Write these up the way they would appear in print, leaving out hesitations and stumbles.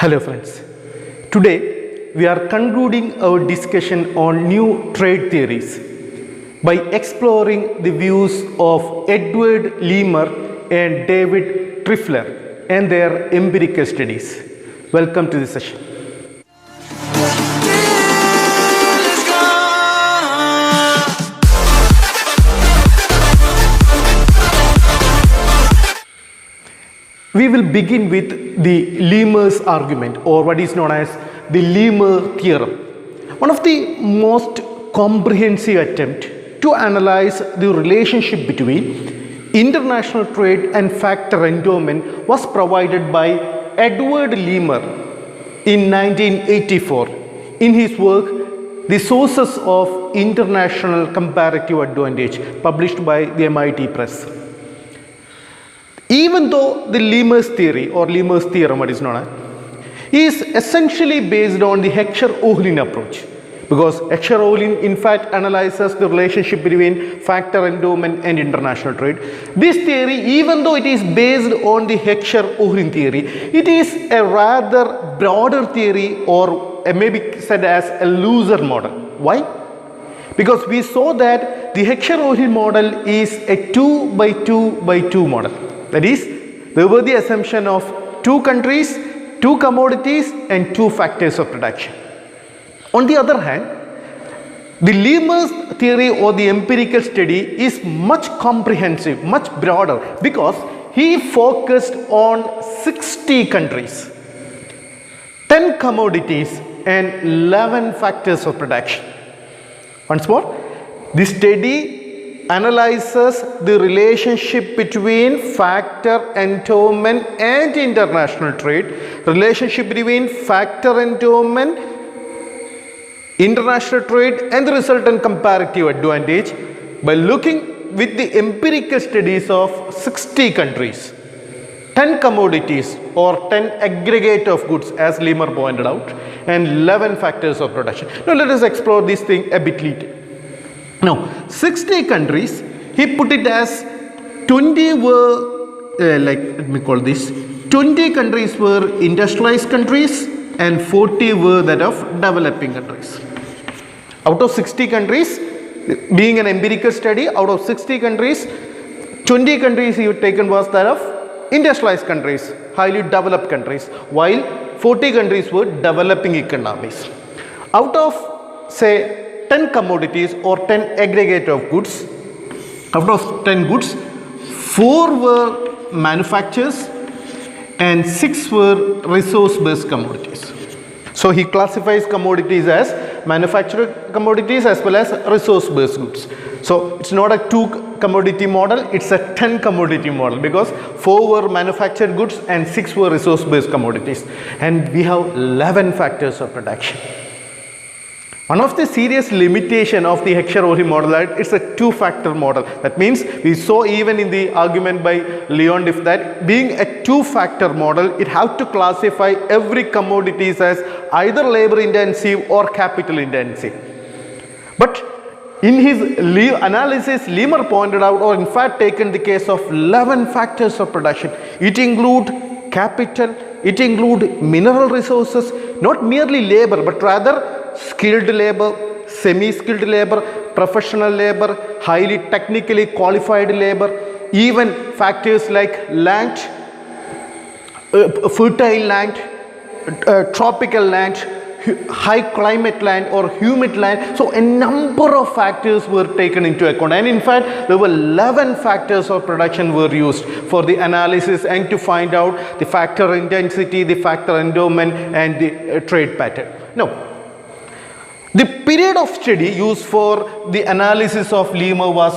Hello friends, today we are concluding our discussion on new trade theories by exploring the views of Edward Leamer and David Trefler and their empirical studies. Welcome to the session. We will begin with the Leamer's argument, or what is known as the Leamer Theorem. One of the most comprehensive attempts to analyze the relationship between international trade and factor endowment was provided by Edward Leamer in 1984 in his work The Sources of International Comparative Advantage, published by the MIT Press. Even though the Leamer's theory or Leamer's theorem, what is known as, is essentially based on the Heckscher-Ohlin approach, because Heckscher-Ohlin in fact analyzes the relationship between factor endowment and international trade. This theory, even though it is based on the Heckscher-Ohlin theory, it is a rather broader theory, or maybe said as a looser model. Why? Because we saw that the Heckscher-Ohlin model is a 2 by 2 by 2 model. That is, there were the assumption of 2 countries, 2 commodities and 2 factors of production. On the other hand, the Leamer's theory or the empirical study is much comprehensive, much broader, because he focused on 60 countries, 10 commodities and 11 factors of production. Once more, the study analyzes the relationship between factor endowment and international trade, relationship between factor endowment, international trade and the resultant comparative advantage by looking with the empirical studies of 60 countries, 10 commodities or 10 aggregate of goods as Leamer pointed out, and 11 factors of production. Now let us explore this thing a bit later. Now 60 countries, he put it as 20 were let me call this 20 countries were industrialized countries and 40 were that of developing countries. Out of 60 countries, being an empirical study, out of 60 countries, 20 countries he had taken was that of industrialized countries, highly developed countries, while 40 countries were developing economies. Out of say 10 commodities or 10 aggregate of goods, out of 10 goods, 4 were manufactures and 6 were resource-based commodities. So he classifies commodities as manufactured commodities as well as resource-based goods. So it's not a 2 commodity model, it's a 10 commodity model, because 4 were manufactured goods and 6 were resource-based commodities, and we have 11 factors of production. One of the serious limitations of the Heckscher-Ohlin model is it's a 2-factor model. That means we saw even in the argument by Leon Diff that being a 2-factor model, it has to classify every commodities as either labor intensive or capital intensive. But in his analysis, Leamer pointed out, or in fact taken the case of 11 factors of production. It includes capital, it includes mineral resources, not merely labor but rather skilled labor, semi-skilled labor, professional labor, highly technically qualified labor, even factors like land, fertile land, tropical land, high climate land or humid land. So a number of factors were taken into account, and in fact there were 11 factors of production were used for the analysis and to find out the factor intensity, the factor endowment and the trade pattern. Now, the period of study used for the analysis of Leamer was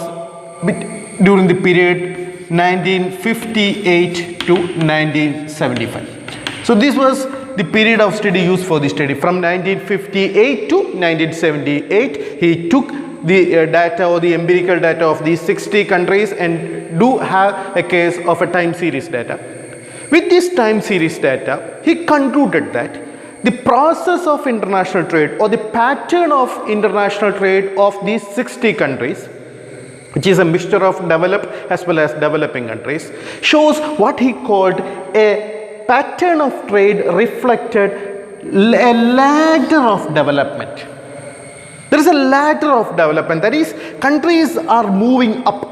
during the period 1958 to 1975. So this was the period of study used for the study. From 1958 to 1978, he took the data or the empirical data of these 60 countries and do have a case of a time series data. With this time series data, he concluded that the process of international trade or the pattern of international trade of these 60 countries, which is a mixture of developed as well as developing countries, shows what he called a pattern of trade reflected a ladder of development. There is a ladder of development, that is, countries are moving up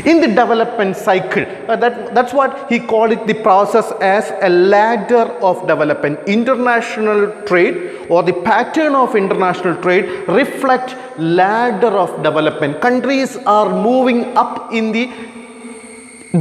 in the development cycle. That's what he called it, the process as a ladder of development. International trade or the pattern of international trade reflect ladder of development. Countries are moving up in the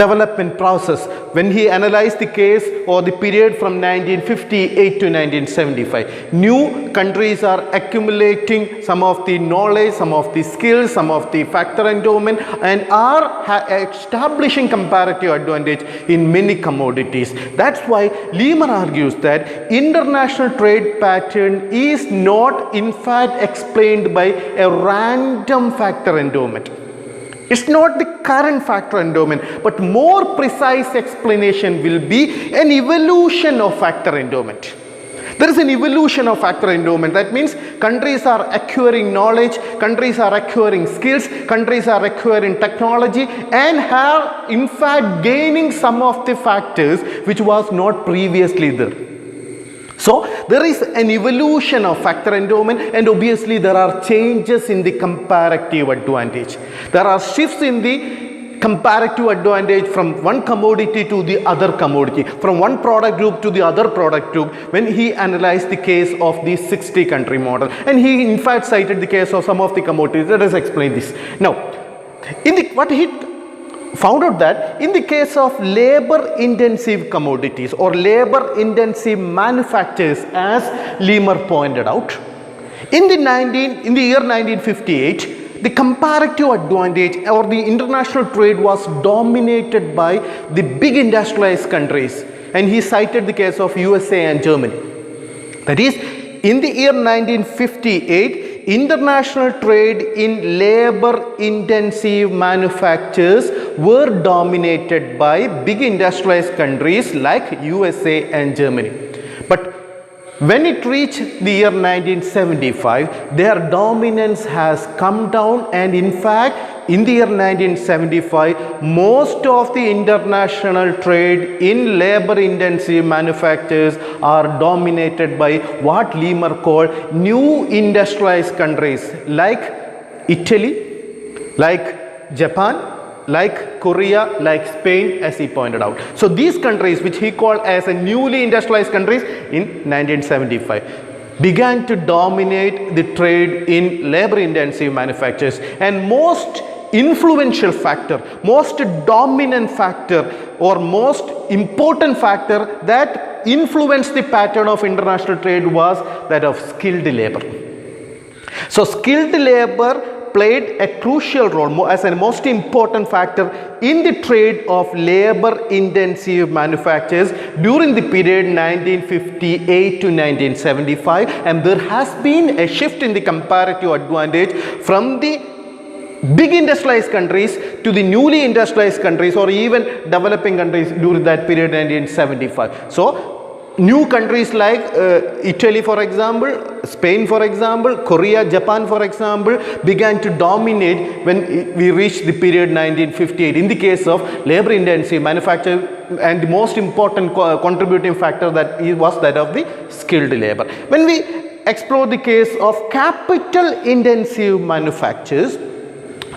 development process. When he analyzed the case or the period from 1958 to 1975, new countries are accumulating some of the knowledge, some of the skills, some of the factor endowment, and are establishing comparative advantage in many commodities. That's why Leamer argues that international trade pattern is not in fact explained by a random factor endowment. It's not the current factor endowment, but more precise explanation will be an evolution of factor endowment. There is an evolution of factor endowment. That means countries are acquiring knowledge, countries are acquiring skills, countries are acquiring technology, and have in fact gaining some of the factors which was not previously there. So there is an evolution of factor endowment, and obviously there are changes in the comparative advantage. There are shifts in the comparative advantage from one commodity to the other commodity, from one product group to the other product group, when he analyzed the case of the 60 country model. And he in fact cited the case of some of the commodities. Let us explain this. Now, what he found out that in the case of labor intensive commodities or labor intensive manufacturers, as Leamer pointed out, in the year 1958, the comparative advantage or the international trade was dominated by the big industrialized countries, and he cited the case of USA and Germany. That is, in the year 1958, international trade in labor intensive manufacturers were dominated by big industrialized countries like USA and Germany. But when it reached the year 1975, their dominance has come down, and in fact in the year 1975, most of the international trade in labor intensive manufacturers are dominated by what Leamer called new industrialized countries like Italy, like Japan, like Korea, like Spain, as he pointed out. So these countries, which he called as a newly industrialized countries in 1975, began to dominate the trade in labor intensive manufacturers, and most influential factor, most dominant factor or most important factor that influenced the pattern of international trade was that of skilled labor. So skilled labor played a crucial role as a most important factor in the trade of labor intensive manufacturers during the period 1958 to 1975, and there has been a shift in the comparative advantage from the big industrialized countries to the newly industrialized countries or even developing countries during that period 1975. So new countries like Italy, for example, Spain, for example, Korea, Japan, for example, began to dominate when we reached the period 1958 in the case of labor intensive manufacturing, and the most important contributing factor that was that of the skilled labor. When we explore the case of capital intensive manufacturers,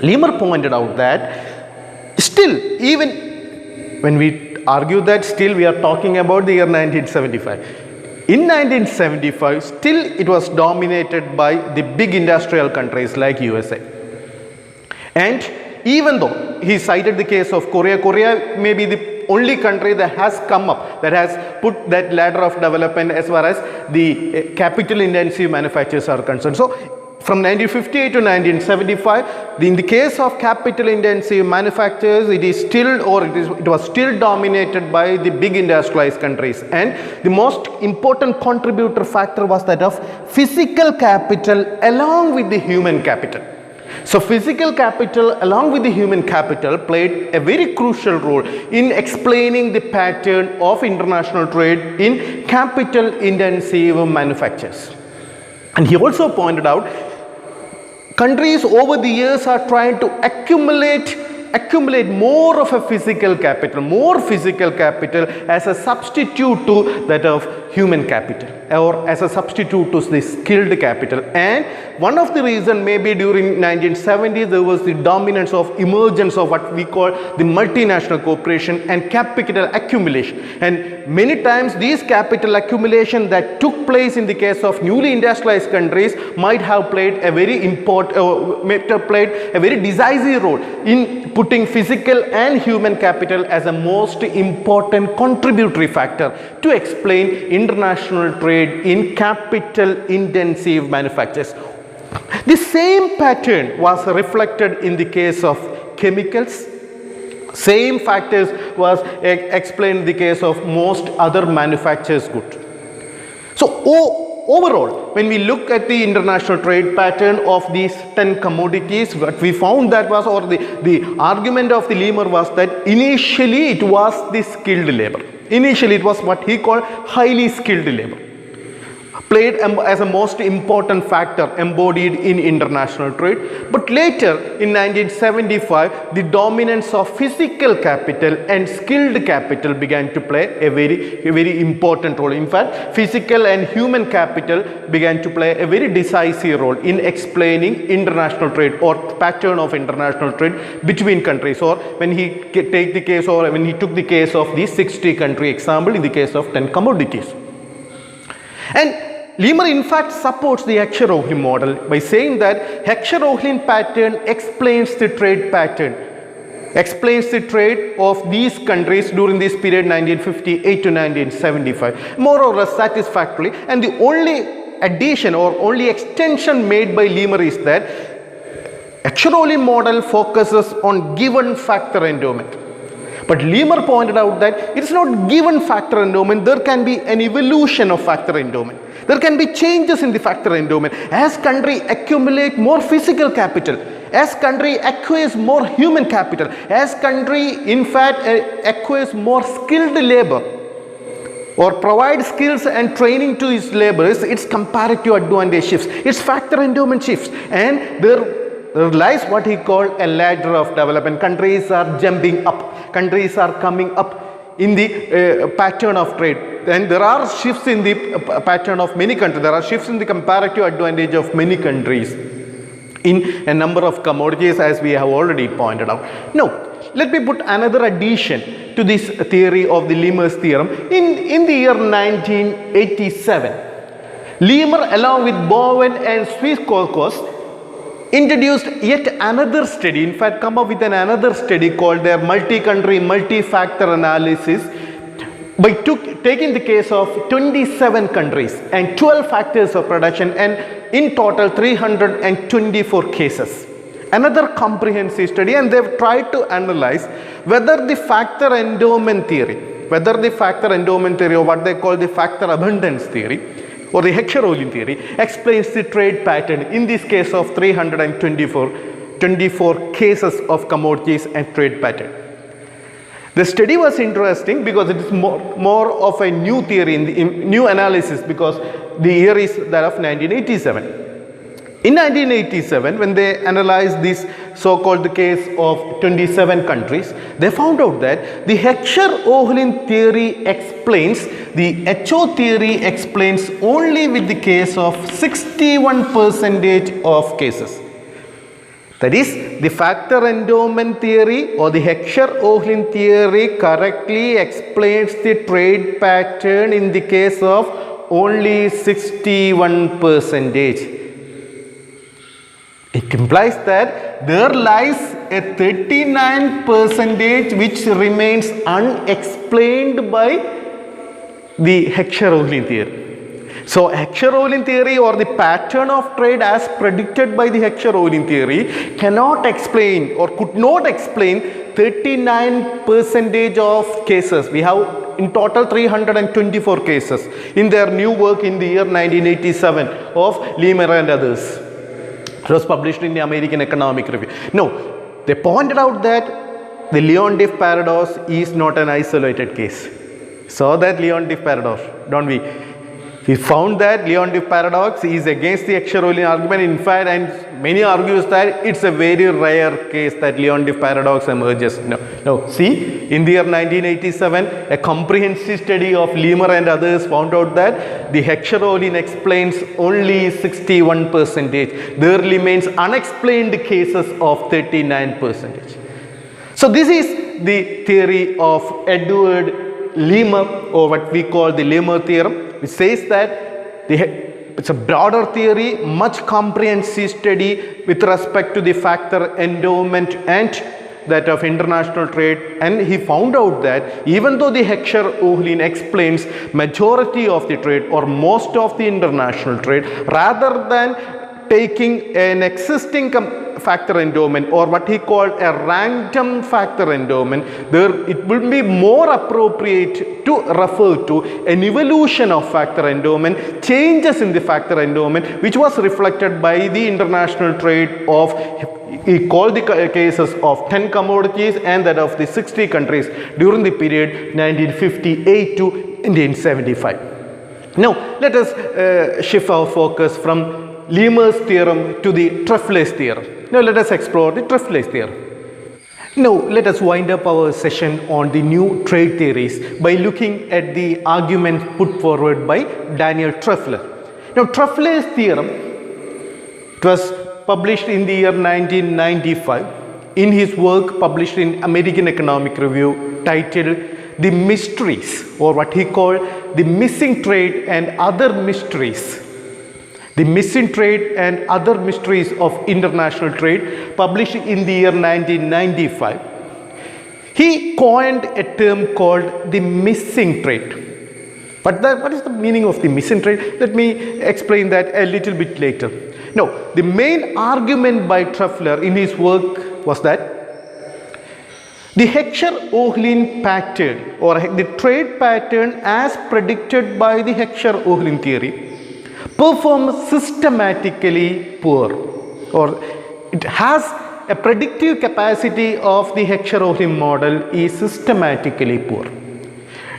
Leamer pointed out that still, even when we argue that still we are talking about the year 1975. In 1975, still it was dominated by the big industrial countries like USA. And even though he cited the case of Korea, Korea may be the only country that has come up, that has put that ladder of development as far as the capital intensive manufacturers are concerned. So from 1958 to 1975, in the case of capital intensive manufacturers, it was still dominated by the big industrialized countries, and the most important contributor factor was that of physical capital along with the human capital. So physical capital along with the human capital played a very crucial role in explaining the pattern of international trade in capital intensive manufacturers. And he also pointed out countries over the years are trying to accumulate accumulate more of a physical capital, as a substitute to that of human capital, or as a substitute to the skilled capital. And one of the reasons, maybe during 1970s, there was the dominance of emergence of what we call the multinational corporation and capital accumulation. And many times these capital accumulation that took place in the case of newly industrialized countries might have played a very decisive role in putting physical and human capital as a most important contributory factor to explain international trade in capital intensive manufactures. The same pattern was reflected in the case of chemicals. Same factors was explained in the case of most other manufacturers goods. So overall, when we look at the international trade pattern of these 10 commodities, what we found that was, or the argument of the Leamer was that initially it was the skilled labor. Initially it was what he called highly skilled labor, played as a most important factor embodied in international trade. But later in 1975, the dominance of physical capital and skilled capital began to play a very important role. In fact, physical and human capital began to play a very decisive role in explaining international trade or pattern of international trade between countries, or when he took the case of the 60 country example in the case of 10 commodities. And Leamer in fact supports the Heckscher-Rohlin model by saying that Heckscher-Rohlin pattern explains the trade pattern, explains the trade of these countries during this period 1958 to 1975 more or less satisfactorily. And the only addition or only extension made by Leamer is that Heckscher-Rohlin model focuses on given factor endowment. But Leamer pointed out that it is not given factor endowment, there can be an evolution of factor endowment. There can be changes in the factor endowment. As country accumulate more physical capital, as country acquires more human capital, as country in fact acquires more skilled labor or provide skills and training to its laborers, its comparative advantage shifts, its factor endowment shifts, and there lies what he called a ladder of development. Countries are jumping up, countries are coming up in the pattern of trade. And there are shifts in the pattern of many countries. There are shifts in the comparative advantage of many countries in a number of commodities, as we have already pointed out. Now, let me put another addition to this theory of the Leamers theorem. In the year 1987, Leamer along with Bowen and Swiss-Kolkos introduced yet another study, in fact come up with another study called their multi-country, multi-factor analysis by taking the case of 27 countries and 12 factors of production, and in total 324 cases. Another comprehensive study, and they've tried to analyze whether the factor endowment theory, or what they call the factor abundance theory, or the Heckscher-Rohlin theory, explains the trade pattern in this case of 324 cases of commodities and trade pattern. The study was interesting because it is more of a new theory, new analysis, because the year is that of 1987. In 1987, when they analyzed this so-called case of 27 countries, they found out that the Heckscher-Rohlin theory explains, the HO theory explains only with the case of 61% of cases. That is, the factor endowment theory or the Heckscher-Rohlin theory correctly explains the trade pattern in the case of only 61%. It implies that there lies a 39% which remains unexplained by the Heckscher-Rohlin theory. So Heckscher-Rohlin theory, or the pattern of trade as predicted by the Heckscher-Rohlin theory, cannot explain or could not explain 39% of cases. We have in total 324 cases in their new work in the year 1987 of Leamer and others. It was published in the American Economic Review. No, they pointed out that the Leon-Diff paradox is not an isolated case. So that Leon-Diff paradox, don't we? He found that Leontief paradox is against the Heckscher-Ohlin argument. In fact, and many argues that it's a very rare case that Leontief paradox emerges. No. See, in the year 1987, a comprehensive study of Leamer and others found out that the Heckscher-Ohlin explains only 61%. There remains unexplained cases of 39%. So this is the theory of Edward Leamer, or what we call the Leamers Theorem, which says that it's a broader theory, much comprehensive study with respect to the factor endowment and that of international trade, and he found out that even though the Heckscher-Ohlin explains majority of the trade or most of the international trade, rather than taking an existing factor endowment or what he called a random factor endowment, it will be more appropriate to refer to an evolution of factor endowment, changes in the factor endowment, which was reflected by the international trade of, he called the cases of 10 commodities and that of the 60 countries during the period 1958 to 1975. Now, let us shift our focus from Leamers theorem to the Trefler's theorem. Now, let us explore the Trefler's theorem. Now, let us wind up our session on the new trade theories by looking at the argument put forward by Daniel Trefler. Now, Trefler's theorem, it was published in the year 1995 in his work published in American Economic Review titled The Mysteries, or what he called the missing trade and other mysteries. The Missing Trade and Other Mysteries of International Trade, published in the year 1995. He coined a term called the missing trade. But what is the meaning of the missing trade? Let me explain that a little bit later. Now, the main argument by Trefler in his work was that the Heckscher-Ohlin pattern, or the trade pattern as predicted by the Heckscher-Ohlin theory, performs systematically poor, or it has a predictive capacity of the Heckscher-Ohlin model is systematically poor.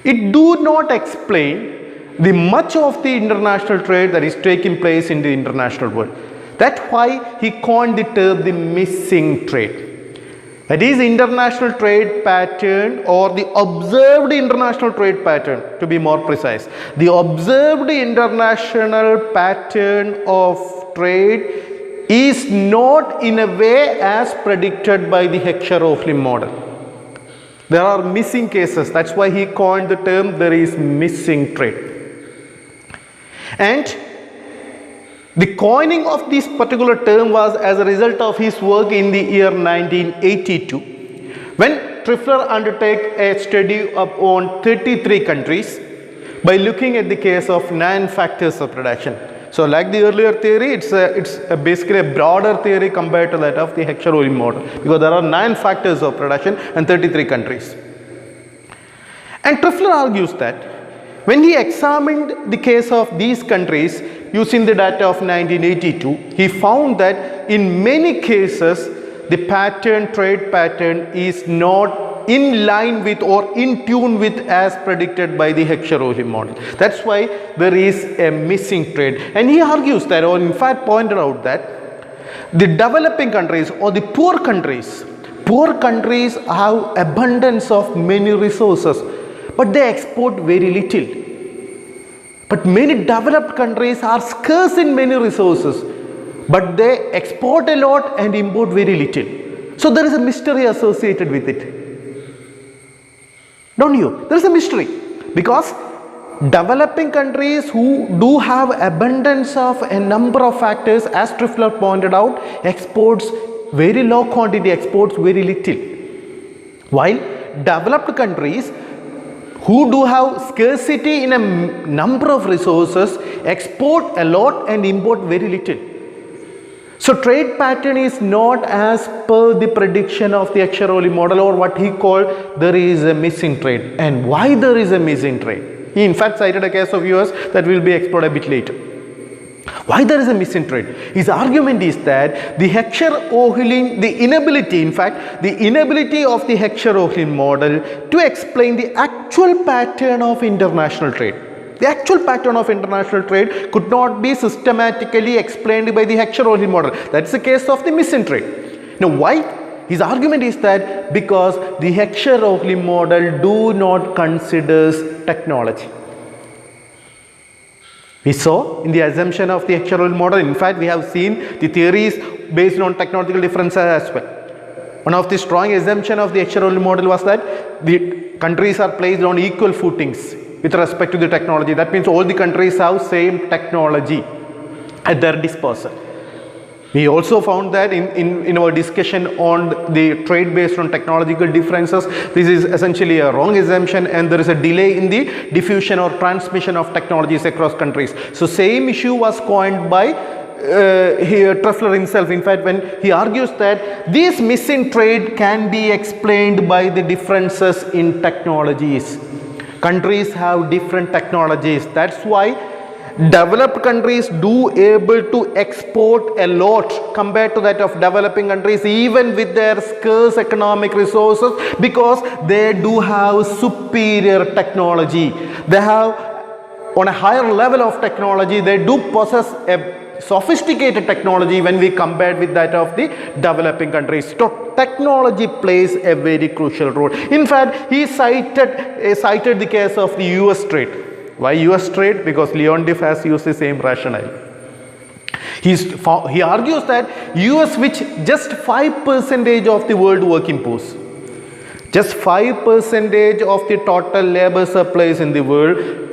It do not explain the much of the international trade that is taking place in the international world. That's why he coined the term the missing trade. That is international trade pattern, or the observed international trade pattern, to be more precise. The observed international pattern of trade is not in a way as predicted by the Heckscher-Ohlin model. There are missing cases. That's why he coined the term there is missing trade. And the coining of this particular term was as a result of his work in the year 1982, when Trefler undertook a study on 33 countries by looking at the case of 9 factors of production. So, like the earlier theory, it's basically a broader theory compared to that of the Heckscher-Ohlin model, because there are 9 factors of production and 33 countries. And Trefler argues that when he examined the case of these countries using the data of 1982, he found that in many cases the trade pattern is not in line with or in tune with as predicted by the Heckscher-Ohlin model. That's why there is a missing trade. And he argues that, or in fact pointed out that the developing countries or the poor countries have abundance of many resources, but they export very little. But many developed countries are scarce in many resources, but they export a lot and import very little. So there is a mystery associated with it. Don't you? There is a mystery, because developing countries who do have abundance of a number of factors, as Trefler pointed out, exports very low quantity, exports very little. While developed countries who do have scarcity in a number of resources export a lot and import very little. So trade pattern is not as per the prediction of the Heckscher-Ohlin model, or what he called there is a missing trade. And why there is a missing trade? He in fact cited a case of yours that will be explored a bit later. Why there is a missing trade? His argument is that the Heckscher-Ohlin, the inability of the Heckscher-Ohlin model to explain the actual pattern of international trade. The actual pattern of international trade could not be systematically explained by the Heckscher-Ohlin model. That's the case of the missing trade. Now, why? His argument is that because the Heckscher-Ohlin model do not consider technology. We saw in the assumption of the Heckscher-Ohlin model, in fact, we have seen the theories based on technological differences as well. One of the strong assumptions of the Heckscher-Ohlin model was that the countries are placed on equal footings with respect to the technology. That means all the countries have same technology at their disposal. We also found that in our discussion on the trade based on technological differences, this is essentially a wrong assumption and there is a delay in the diffusion or transmission of technologies across countries. So same issue was coined by Trefler himself, in fact, when he argues that this missing trade can be explained by the differences in technologies. Countries have different technologies. That's why developed countries do able to export a lot compared to that of developing countries, even with their scarce economic resources, because they do have superior technology. They have, on a higher level of technology, they do possess a sophisticated technology when we compare with that of the developing countries. So technology plays a very crucial role. In fact, he cited the case of the US trade. Why US trade? Because Leontief has used the same rationale. He argues that US, which just 5% of the world working force, just 5% of the total labor supplies in the world,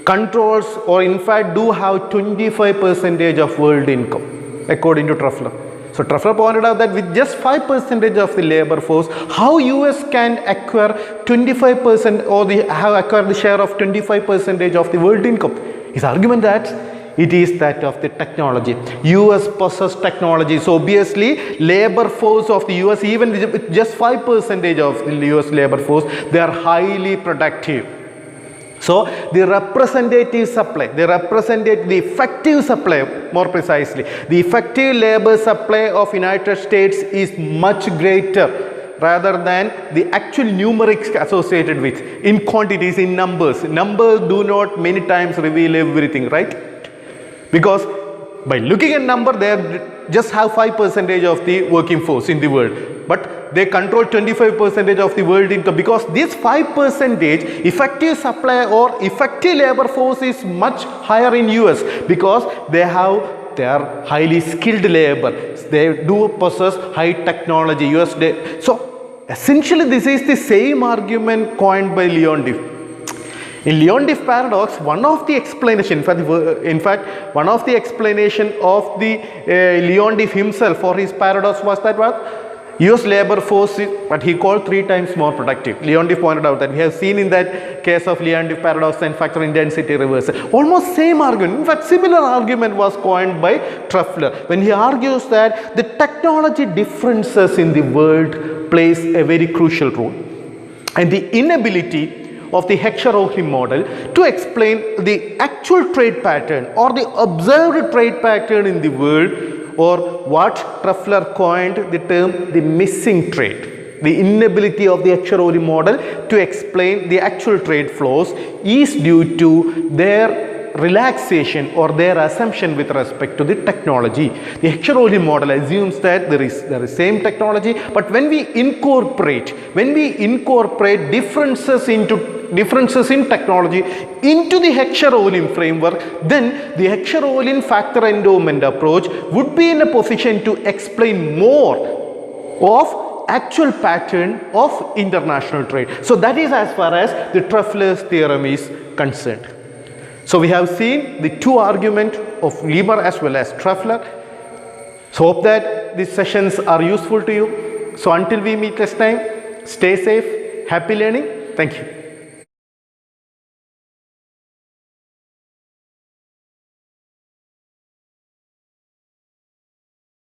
controls or in fact do have 25% of world income, according to Trefler. So Trefler pointed out that with just 5% of the labor force, how US can acquire 25% or have acquired the share of 25% of the world income. His argument that it is that of the technology. US possess technology. So obviously labor force of the US, even with just 5% of the US labor force, they are highly productive. So the representative supply, the effective supply, more precisely, the effective labor supply of United States is much greater rather than the actual numerics associated with, in quantities, in numbers. Numbers do not many times reveal everything, right? Because by looking at number, they just have 5% of the working force in the world, but they control 25% of the world income, because this 5% effective supply or effective labor force is much higher in US, because they are highly skilled labor. They do possess high technology. US. So essentially this is the same argument coined by Leontief. In Leontief paradox, one of the explanation, in fact, one of the explanation of the Leontief himself for his paradox was that US labor force is what he called 3 times more productive. Leontief pointed out that we have seen in that case of Leontief paradox and factor intensity reversal. Almost same argument. In fact, similar argument was coined by Trefler when he argues that the technology differences in the world plays a very crucial role, and the inability of the Heckscher-Ohlin model to explain the actual trade pattern or the observed trade pattern in the world, or what Trefler coined the term the missing trade. The inability of the Heckscher-Ohlin model to explain the actual trade flows is due to their relaxation or their assumption with respect to the technology. The Heckscher-Ohlin model assumes that there is same technology, but when we incorporate differences in technology into the Heckscher-Ohlin framework, then the Heckscher-Ohlin factor endowment approach would be in a position to explain more of actual pattern of international trade. So that is as far as the Trefler's theorem is concerned. So we have seen the 2 arguments of Leamer as well as Trefler. So hope that these sessions are useful to you. So until we meet next time, stay safe, happy learning. Thank you.